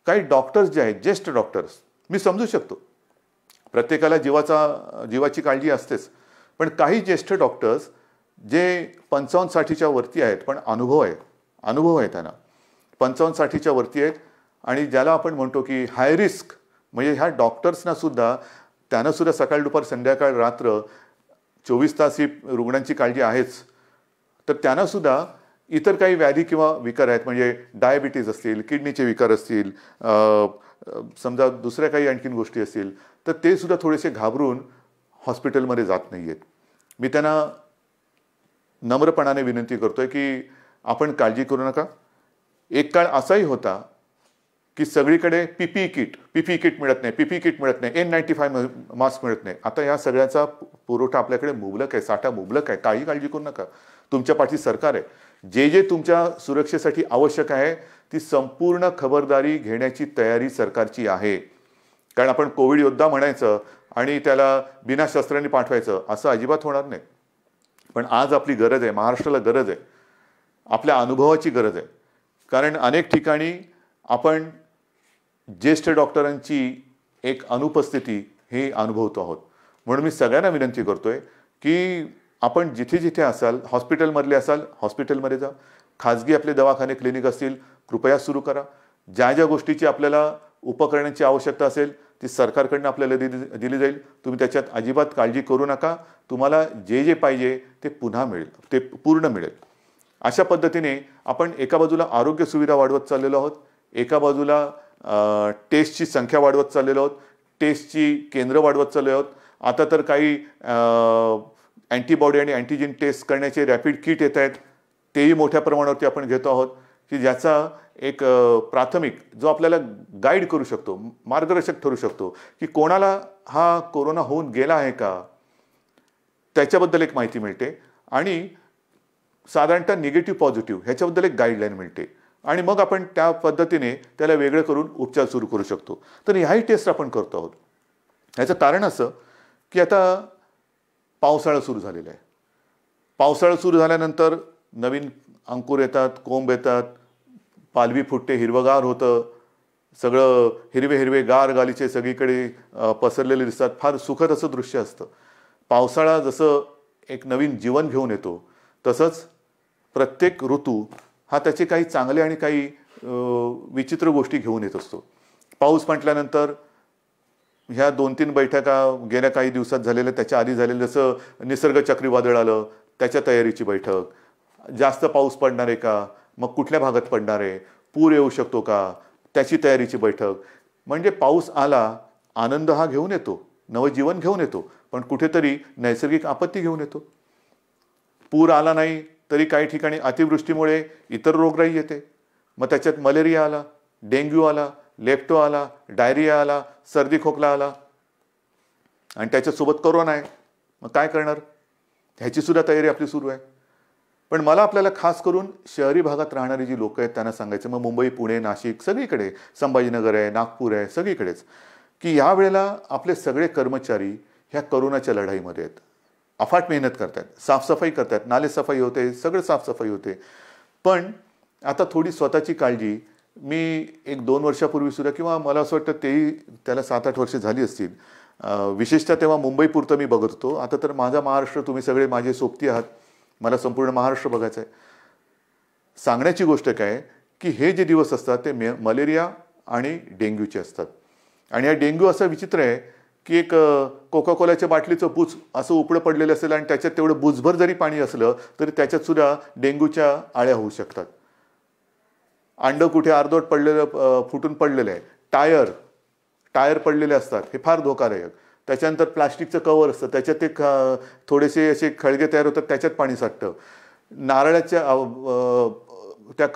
काही डॉक्टर्स जे आहेत, ज्येष्ठ डॉक्टर्स, मी समजू शकतो प्रत्येकाला जीवाची काळजी असतेच, पण काही ज्येष्ठ डॉक्टर्स जे 55-60च्या वरती आहेत पण अनुभव आहे त्यांना, 55-60च्या वरती आहेत आणि ज्याला आपण म्हणतो की हाय रिस्क, म्हणजे ह्या डॉक्टर्सना सुद्धा त्यांना सुद्धा सकाळ दुपार संध्याकाळ रात्र 24 तास ही रुग्णांची काळजी आहेच. तर त्यांना सुद्धा इतर काही व्याधी किंवा विकार आहेत, म्हणजे डायबिटीज असतील, किडनीचे विकार असतील, समजा दुसऱ्या काही आणखीन गोष्टी असतील, तर ते सुद्धा थोडेसे घाबरून हॉस्पिटलमध्ये जात नाही आहेत. मी त्यांना नम्रपणाने विनंती करतोय की आपण काळजी करू नका. एक काळ असाही होता की सगळीकडे पीपीई किट मिळत नाही, N95 मास्क मिळत नाही. आता या सगळ्याचा पुरवठा आपल्याकडे मुबलक आहे, साठा मुबलक आहे. काही काळजी करू नका. तुमच्या पाठी सरकार आहे. जे तुमच्या सुरक्षेसाठी आवश्यक आहे ती संपूर्ण खबरदारी घेण्याची तयारी सरकारची आहे. कारण आपण कोविड योद्धा म्हणायचं आणि त्याला बिना शस्त्रांनी पाठवायचं असं अजिबात होणार नाही. पण आज आपली गरज आहे, महाराष्ट्राला गरज आहे, आपल्या अनुभवाची गरज आहे. कारण अनेक ठिकाणी आपण ज्येष्ठ डॉक्टरांची एक अनुपस्थिती हे अनुभवतो आहोत. म्हणून मी सगळ्यांना विनंती करतोय की आपण जिथे जिथे असाल, हॉस्पिटलमधले असाल हॉस्पिटलमध्ये जा, खाजगी आपले दवाखाने क्लिनिक असतील कृपया सुरू करा. ज्या ज्या गोष्टीची आपल्याला उपकरणांची आवश्यकता असेल ती सरकारकडनं आपल्याला दिली जाईल. तुम्ही त्याच्यात अजिबात काळजी करू नका. तुम्हाला जे जे पाहिजे ते पुन्हा मिळेल, ते पूर्ण मिळेल. अशा पद्धतीने आपण एका बाजूला आरोग्य सुविधा वाढवत चाललेलो आहोत, एका बाजूला टेस्टची संख्या वाढवत चाललेलो आहोत, टेस्टची केंद्र वाढवत चाललो आहोत. आता तर काही अँटीबॉडी आणि अँटीजेन टेस्ट करण्याचे रॅपिड किट येत आहेत, तेही मोठ्या प्रमाणावरती आपण घेतो आहोत की ज्याचा एक प्राथमिक जो आपल्याला गाईड करू शकतो, मार्गदर्शक ठरू शकतो की कोणाला हा कोरोना होऊन गेला आहे का, त्याच्याबद्दल एक माहिती मिळते आणि साधारणतः निगेटिव्ह पॉझिटिव्ह ह्याच्याबद्दल एक गाईडलाईन मिळते आणि मग आपण त्या पद्धतीने त्याला वेगळं करून उपचार सुरू करू शकतो. तर ह्याही टेस्ट आपण करतो आहोत. ह्याचं कारण असं की आता पावसाळा सुरू झालेला आहे. पावसाळा सुरू झाल्यानंतर नवीन अंकुर येतात, कोंब येतात, पालवी फुटते, हिरवगार होतं, सगळं हिरवे हिरवे गार गालीचे सगळीकडे पसरलेले दिसतात. फार सुखद असं दृश्य असतं. पावसाळा जसं एक नवीन जीवन घेऊन येतो तसंच प्रत्येक ऋतू हा त्याचे काही चांगले आणि काही विचित्र गोष्टी घेऊन येत असतो. पाऊस म्हटल्यानंतर ह्या 2-3 बैठका गेल्या काही दिवसात झालेल्या, त्याच्या आधी झालेलं जसं निसर्ग चक्रीवादळ आलं त्याच्या तयारीची बैठक, जास्त पाऊस पडणार आहे का, मग कुठल्या भागात पडणार आहे, पूर येऊ शकतो का, त्याची तयारीची बैठक. म्हणजे पाऊस आला, आनंद हा घेऊन येतो, नवजीवन घेऊन येतो, पण कुठेतरी नैसर्गिक आपत्ती घेऊन येतो. पूर आला नाही तरी काही ठिकाणी अतिवृष्टीमुळे इतर रोगराई येते. मग त्याच्यात मलेरिया आला, डेंग्यू आला, लेप्टो आला, डायरिया आला, सर्दी खोकला आला आणि त्याच्यासोबत कोरोना आहे. मग काय करणार, ह्याची सुद्धा तयारी आपली सुरू आहे. पण मला आपल्याला खास करून शहरी भागात राहणारी जी लोक आहेत त्यांना सांगायचं, मग मुंबई, पुणे, नाशिक सगळीकडे, संभाजीनगर आहे, नागपूर आहे, सगळीकडेच, की या वेळेला आपले सगळे कर्मचारी ह्या कोरोनाच्या लढाईमध्ये आहेत. अफाट मेहनत करतात, साफसफाई करतात, नाले सफाई होते, सगळं साफसफाई होते. पण आता थोडी स्वतःची काळजी मी 1-2 वर्षापूर्वी सुद्धा, किंवा मला असं वाटतं तेही त्याला 7-8 वर्ष झाली असतील, विशेषतः तेव्हा मुंबईपुरतं मी बघत होतो. आता तर माझा महाराष्ट्र, तुम्ही सगळे माझे सोबती आहात, मला संपूर्ण महाराष्ट्र बघायचं आहे. सांगण्याची गोष्ट काय की हे जे दिवस असतात ते मलेरिया आणि डेंग्यूचे असतात. आणि हा डेंग्यू असा विचित्र आहे की एक कोका कोलाच्या बाटलीचं बुच असं उपडं पडलेलं असेल आणि त्याच्यात तेवढं बुचभर जरी पाणी असलं तरी त्याच्यात सुद्धा डेंग्यूच्या आळ्या होऊ शकतात. अंड कुठे अर्धवट पडलेलं, फुटून पडलेलं आहे, टायर पडलेले असतात, हे फार धोकादायक. त्याच्यानंतर प्लास्टिकचं कवर असतं, त्याच्यात ते थोडेसे असे खळगे तयार होतात, त्याच्यात पाणी साठतं. नारळाच्या त्या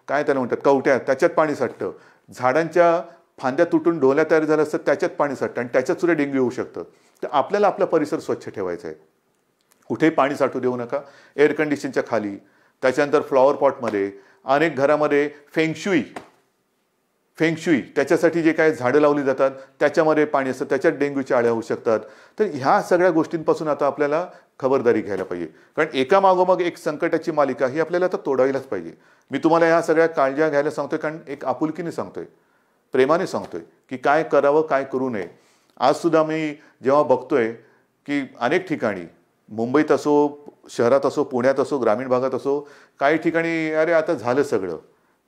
काय त्याला म्हणतात कवट्या, त्याच्यात पाणी साठतं. झाडांच्या फांद्या तुटून ढोल्या तयार झाल्या असतात, त्याच्यात पाणी साठतं आणि त्याच्यात सुद्धा डेंग्यू होऊ शकतं. तर आपल्याला आपला परिसर स्वच्छ ठेवायचा आहे. कुठेही पाणी साठू देऊ नका. एअर कंडिशनच्या खाली, त्याच्यानंतर फ्लॉवर पॉटमध्ये, अनेक घरामध्ये फेंगशुई त्याच्यासाठी जे काय झाडं लावली जातात त्याच्यामध्ये पाणी असतं, त्याच्यात डेंग्यूच्या आळ्या होऊ शकतात. तर ह्या सगळ्या गोष्टींपासून आता आपल्याला खबरदारी घ्यायला पाहिजे. कारण एका मागोमाग एक संकटाची मालिका ही आपल्याला आता तोडायलाच पाहिजे. मी तुम्हाला ह्या सगळ्या काळज्या घ्यायला सांगतोय कारण एक आपुलकीने सांगतोय, प्रेमाने सांगतोय की काय करावं, काय करू नये. आज सुद्धा मी जेव्हा बघतोय की अनेक ठिकाणी, मुंबईत असो, शहरात असो, पुण्यात असो, ग्रामीण भागात असो, काही ठिकाणी अरे आता झालं सगळं.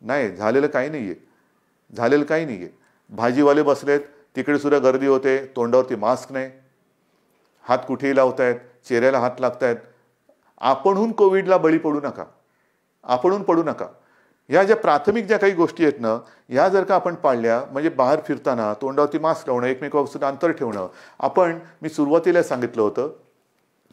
नाही, झालेलं काही नाही आहे, झालेलं काही नाही आहे. भाजीवाले बसलेत, तिकडे सुद्धा गर्दी होते, तोंडावरती मास्क नाही, हात कुठेही लावतायत, चेहऱ्याला हात लागतायत. आपणहून कोविडला बळी पडू नका, आपणहून पडू नका. ह्या ज्या प्राथमिक ज्या काही गोष्टी आहेत ना, ह्या जर का आपण पाळल्या, म्हणजे बाहेर फिरताना तोंडावरती मास्क लावणं, एकमेकांपासून अंतर ठेवणं. मी सुरुवातीला सांगितलं होतं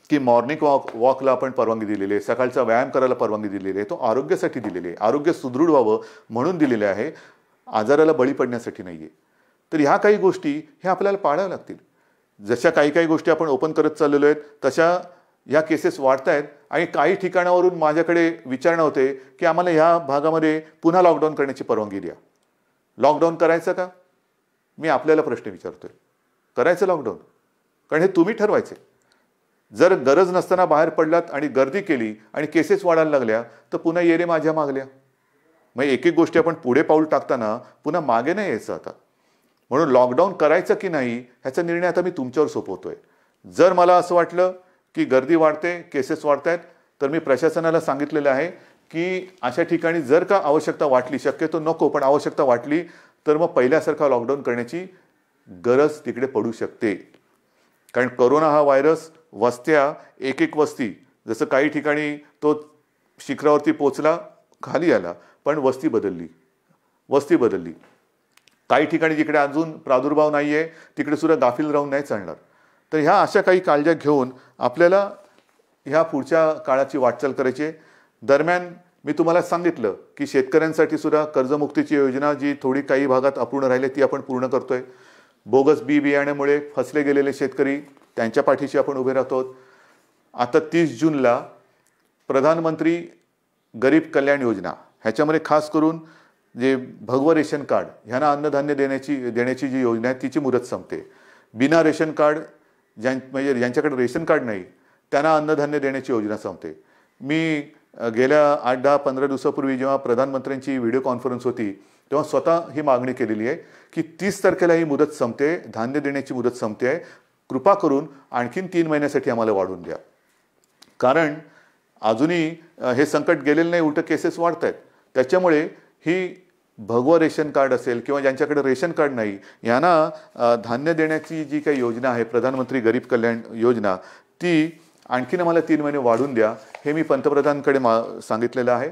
की मॉर्निंग वॉकला आपण परवानगी दिलेली आहे, सकाळचा व्यायाम करायला परवानगी दिलेली आहे. तो आरोग्यासाठी दिलेली आहे, आरोग्य सुदृढ व्हावं म्हणून दिलेले आहे, आजाराला बळी पडण्यासाठी नाही आहे. तर ह्या काही गोष्टी ह्या आपल्याला पाळाव्या लागतील. जशा काही गोष्टी आपण ओपन करत चाललेलो आहेत तशा ह्या केसेस वाढत आहेत. आणि काही ठिकाणावरून माझ्याकडे विचारणा होते की आम्हाला ह्या भागामध्ये पुन्हा लॉकडाऊन करण्याची परवानगी द्या. लॉकडाऊन करायचं का? मी आपल्याला प्रश्न विचारतोय, करायचं लॉकडाऊन? कारण हे तुम्ही ठरवायचे. जर गरज नसताना बाहेर पडलात आणि गर्दी केली आणि केसेस वाढायला लागल्या तर पुन्हा ये रे माझ्या मागल्या. मग एक एक गोष्टी आपण पुढे पाऊल टाकताना पुन्हा मागे नाही यायचं आता. म्हणून लॉकडाऊन करायचं की नाही ह्याचा निर्णय आता मी तुमच्यावर सोपवतोय. जर मला असं वाटलं की गर्दी वाढते, केसेस वाढत आहेत, तर मी प्रशासनाला सांगितलेलं आहे की अशा ठिकाणी जर का आवश्यकता वाटली, शक्यतो नको पण आवश्यकता वाटली तर मग पहिल्यासारखा लॉकडाऊन करण्याची गरज तिकडे पडू शकते. कारण कोरोना हा व्हायरस वस्त्या, एक एक वस्ती, जसं काही ठिकाणी तो शिखरावरती पोचला, खाली आला, पण वस्ती बदलली. काही ठिकाणी जिकडे अजून प्रादुर्भाव नाही आहे तिकडे सुद्धा गाफील राहून नाही चालणार. तर ह्या अशा काही काळज्या घेऊन आपल्याला ह्या पुढच्या काळाची वाटचाल करायची. दरम्यान मी तुम्हाला सांगितलं की शेतकऱ्यांसाठी सुद्धा कर्जमुक्तीची योजना जी थोडी काही भागात अपूर्ण राहिली ती आपण पूर्ण करतोय. बोगस बियाण्यामुळे फसले गेलेले शेतकरी त्यांच्या पाठीशी आपण उभे राहतो. आता 30 जूनला प्रधानमंत्री गरीब कल्याण योजना ह्याच्यामध्ये खास करून जे भगवं रेशन कार्ड ह्यांना अन्नधान्य देण्याची जी योजना आहे तिची मुदत संपते. बिना रेशन कार्ड म्हणजे ज्यांच्याकडे रेशन कार्ड नाही त्यांना अन्नधान्य देण्याची योजना संपते. मी गेल्या 8-10-15 दिवसापूर्वी जेव्हा प्रधानमंत्र्यांची व्हिडिओ कॉन्फरन्स होती तेव्हा स्वतः ही मागणी केलेली आहे की 30 तारखेला ही मुदत संपते, धान्य देण्याची मुदत संपते आहे, कृपा करून आणखीन 3 महिन्यासाठी आम्हाला वाढवून द्या. कारण अजूनही हे संकट गेलेलं नाही, उलट केसेस वाढत आहेत. त्याच्यामुळे ही भगवं रेशन कार्ड असेल किंवा ज्यांच्याकडे रेशन कार्ड नाही यांना धान्य देण्याची जी काही योजना आहे प्रधानमंत्री गरीब कल्याण योजना ती आणखीन आम्हाला 3 महिने वाढवून द्या हे मी पंतप्रधानांकडे सांगितलेलं आहे.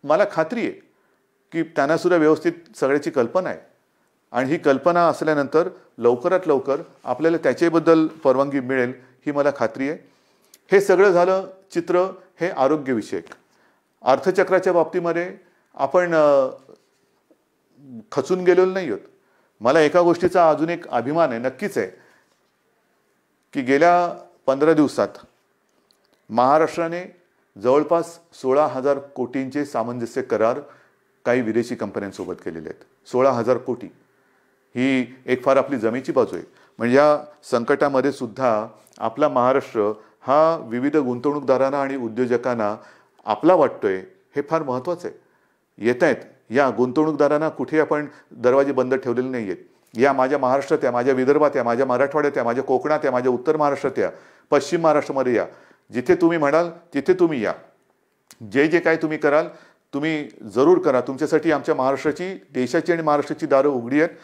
मला खात्री आहे की त्यांना सुद्धा व्यवस्थित सगळ्याची कल्पना आहे आणि ही कल्पना असल्यानंतर लवकरात लवकर आपल्याला त्याच्याबद्दल परवानगी मिळेल ही मला खात्री आहे. हे सगळं झालं चित्र हे आरोग्यविषयक. अर्थचक्राच्या बाबतीमध्ये आपण खचून गेलेलो नाही आहोत. मला एका गोष्टीचा अजून एक अभिमान आहे, नक्कीच आहे, की गेल्या 15 दिवसात महाराष्ट्राने जवळपास 16,000 कोटींचे सामंजस्य करार काही विदेशी कंपन्यांसोबत केलेले आहेत. 16,000 कोटी ही एक फार आपली जमेची बाजू आहे. म्हणजे या संकटामध्ये सुद्धा आपला महाराष्ट्र हा विविध गुंतवणूकदारांना आणि उद्योजकांना आपला वाटतोय हे फार महत्त्वाचं आहे. येत आहेत या गुंतवणूकदारांना कुठे आपण दरवाजे बंद ठेवलेले नाही आहेत. या माझ्या महाराष्ट्रात या, माझ्या विदर्भात या, माझ्या मराठवाड्यात या, माझ्या कोकणात या, माझ्या उत्तर महाराष्ट्रात या, पश्चिम महाराष्ट्रामध्ये या, जिथे तुम्ही म्हणाल तिथे तुम्ही या. जे जे काय तुम्ही कराल तुम्ही जरूर करा. तुमच्यासाठी आमच्या महाराष्ट्राची, देशाची आणि महाराष्ट्राची दारं उघडी आहेत.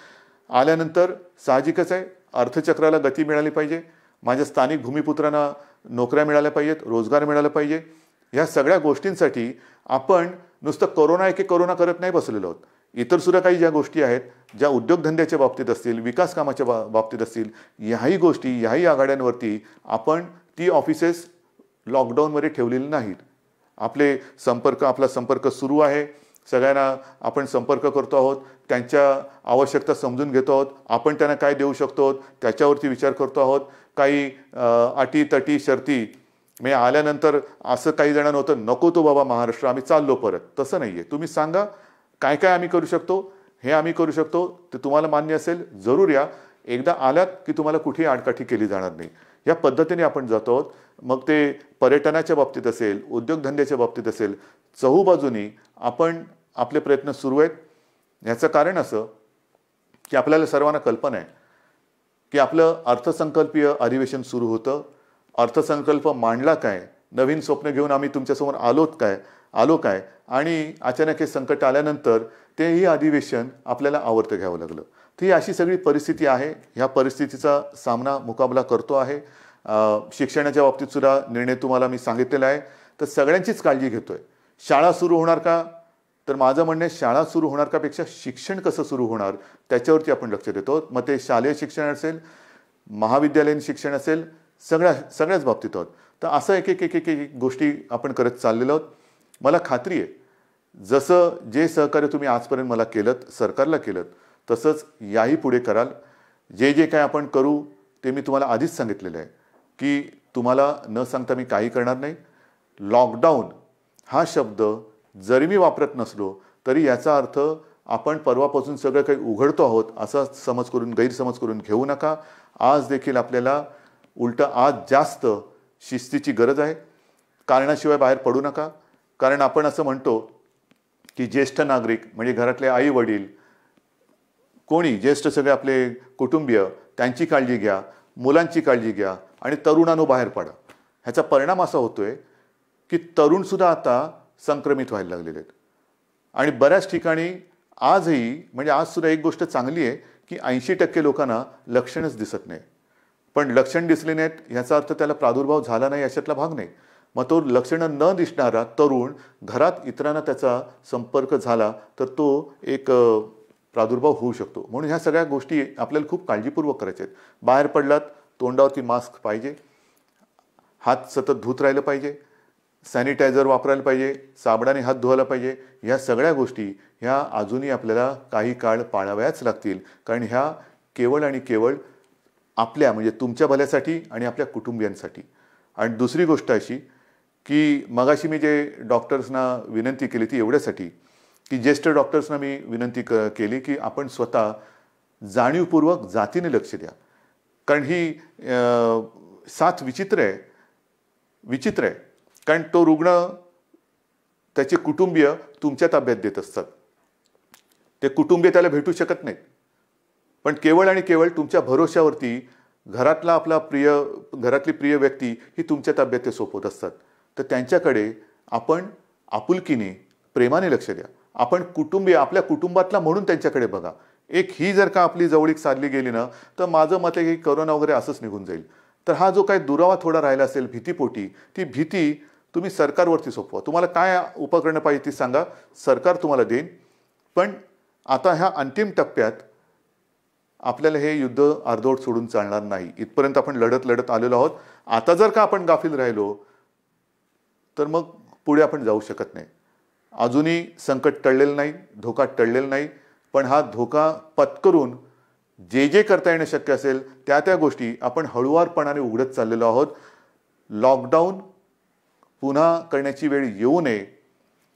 आल्यानंतर साहजिकच आहे अर्थचक्राला गती मिळाली पाहिजे. माझ्या स्थानिक भूमिपुत्रांना नोकऱ्या मिळाल्या पाहिजेत, रोजगार मिळाला पाहिजे. ह्या सगळ्या गोष्टींसाठी आपण नुसतं कोरोना करत नाही बसलेलो आहोत. इतर सुद्धा काही ज्या गोष्टी आहेत ज्या उद्योगधंद्याच्या बाबतीत असतील, विकास कामाच्या बाबतीत असतील, ह्याही गोष्टी ह्याही आघाड्यांवरती आपण ती ऑफिसेस लॉकडाऊनमध्ये ठेवलेली नाहीत. आपला संपर्क सुरू आहे. सगळ्यांना आपण संपर्क करतो आहोत, त्यांच्या आवश्यकता समजून घेतो आहोत, आपण त्यांना काय देऊ शकतो त्याच्यावरती विचार करतो आहोत. काही अटी तटी शर्ती मी आल्यानंतर असं काही जणांना होतं नको तो बाबा महाराष्ट्र आम्ही चाललो परत, तसं नाही आहे. तुम्ही सांगा काय काय आम्ही करू शकतो, हे आम्ही करू शकतो, ते तुम्हाला मान्य असेल जरूर या. एकदा आलात की तुम्हाला कुठेही आडकाठी केली जाणार नाही. या पद्धतीने आपण जातो आहोत. मग ते पर्यटनाच्या बाबतीत असेल, उद्योगधंद्याच्या बाबतीत असेल, चहूबाजूनी आपण आपले प्रयत्न सुरू आहेत. याचं कारण असं की आपल्याला सर्वांना कल्पना आहे की आपलं अर्थसंकल्पीय अधिवेशन सुरू होतं. अर्थसंकल्प मांडला काय, नवीन स्वप्न घेऊन आम्ही तुमच्यासमोर आलो काय आणि अचानक हे संकट आल्यानंतर तेही अधिवेशन आपल्याला आवर्त घ्यावं लागलं. तर ही अशी सगळी परिस्थिती आहे. ह्या परिस्थितीचा मुकाबला करतो आहे. शिक्षणाच्या बाबतीत सुद्धा निर्णय तुम्हाला मी सांगितलेला आहे. तर सगळ्यांचीच काळजी घेतोय. शाळा सुरू होणार का, तर माझं म्हणणं आहे शाळा सुरू होणार का पेक्षा शिक्षण कसं सुरू होणार त्याच्यावरती आपण लक्ष देतो. मग ते शालेय शिक्षण असेल, महाविद्यालयीन शिक्षण असेल, सगळ्याच बाबतीत आहोत. तर असं एक गोष्टी आपण करत चाललेलो आहोत. मला खात्री आहे जसं जे सहकार्य तुम्ही आजपर्यंत मला केलं, सरकारला केलं, तसंच याही पुढे कराल. जे जे काय आपण करू ते मी तुम्हाला आधीच सांगितलेलं आहे की तुम्हाला न सांगता मी काही करणार नाही. लॉकडाऊन हा शब्द जरी मी वापरत नसलो तरी याचा अर्थ आपण परवापासून सगळं काही उघडतो आहोत असा समज करून गैरसमज करून घेऊ नका. आज देखील आपल्याला उलटं आज जास्त शिस्तीची गरज आहे. कारणाशिवाय बाहेर पडू नका. कारण आपण असं म्हणतो की ज्येष्ठ नागरिक म्हणजे घरातले आई वडील कोणी ज्येष्ठ सगळे आपले कुटुंबीय त्यांची काळजी घ्या, मुलांची काळजी घ्या आणि तरुणांनो बाहेर पडा. ह्याचा परिणाम असा होतोय की तरुणसुद्धा आता संक्रमित व्हायला लागलेले आहेत. आणि बऱ्याच ठिकाणी आजही म्हणजे आजसुद्धा एक गोष्ट चांगली आहे की 80% लोकांना लक्षणच दिसत नाही. पण लक्षण दिसले नाहीत ह्याचा अर्थ त्याला प्रादुर्भाव झाला नाही अशातला भाग नाही. मग तो लक्षणं न दिसणारा तरुण घरात इतरांना त्याचा संपर्क झाला तर तो एक प्रादुर्भाव होऊ शकतो. म्हणून ह्या सगळ्या गोष्टी आपल्याला खूप काळजीपूर्वक करायच्या आहेत. बाहेर पडलात तोंडावरती मास्क पाहिजे, हात सतत धुत राहिलं पाहिजे, सॅनिटायझर वापरायला पाहिजे, साबणाने हात धुवायला पाहिजे. ह्या सगळ्या गोष्टी ह्या अजूनही आपल्याला काही काळ पाळाव्याच लागतील. कारण ह्या केवळ आणि केवळ आपल्या म्हणजे तुमच्या भल्यासाठी आणि आपल्या कुटुंबियांसाठी. आणि दुसरी गोष्ट अशी की मगाशी मी जे डॉक्टर्सना विनंती केली ती एवढ्यासाठी की ज्येष्ठ डॉक्टर्सना मी विनंती केली की आपण स्वतः जाणीवपूर्वक जातीने लक्ष द्या. कारण ही साथ विचित्र आहे. कारण तो रुग्ण त्याचे कुटुंबीय तुमच्या ताब्यात देत असतात. ते कुटुंबीय त्याला भेटू शकत नाहीत. पण केवळ आणि केवळ तुमच्या भरोश्यावरती घरातली प्रिय व्यक्ती ही तुमच्या ताब्यात ते सोपवत असतात. तर त्यांच्याकडे आपण आपुलकीने प्रेमाने लक्ष द्या. आपण आपल्या कुटुंबातला म्हणून त्यांच्याकडे बघा. एक ही जर का आपली जवळीक साधली गेली ना तर माझं मत आहे की करोना वगैरे असंच निघून जाईल. तर हा जो काही दुरावा थोडा राहिला असेल भीतीपोटी ती भीती तुम्ही सरकारवरती सोपवा. तुम्हाला काय उपकरणं पाहिजे ती सांगा, सरकार तुम्हाला देईन. पण आता ह्या अंतिम टप्प्यात आपल्याला हे युद्ध अर्धवट सोडून चालणार नाही. इथपर्यंत आपण लढत आलेलो आहोत. आता जर का आपण गाफील राहिलो तर मग पुढे आपण जाऊ शकत नाही. अजूनही संकट टळलेलं नाही, धोका टळलेला नाही. पण हा धोका पत्करून जे करता येणं शक्य असेल त्या गोष्टी आपण हळुवारपणाने उघडत चाललेलो आहोत. लॉकडाऊन पुन्हा करण्याची वेळ येऊ नये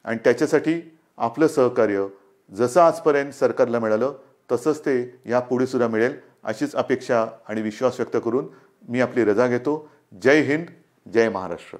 आणि त्याच्यासाठी आपलं सहकार्य जसं आजपर्यंत सरकारला मिळालं तसंच ते यापुढे सुद्धा मिळेल अशीच अपेक्षा आणि विश्वास व्यक्त करून मी आपली रजा घेतो. जय हिंद, जय महाराष्ट्र.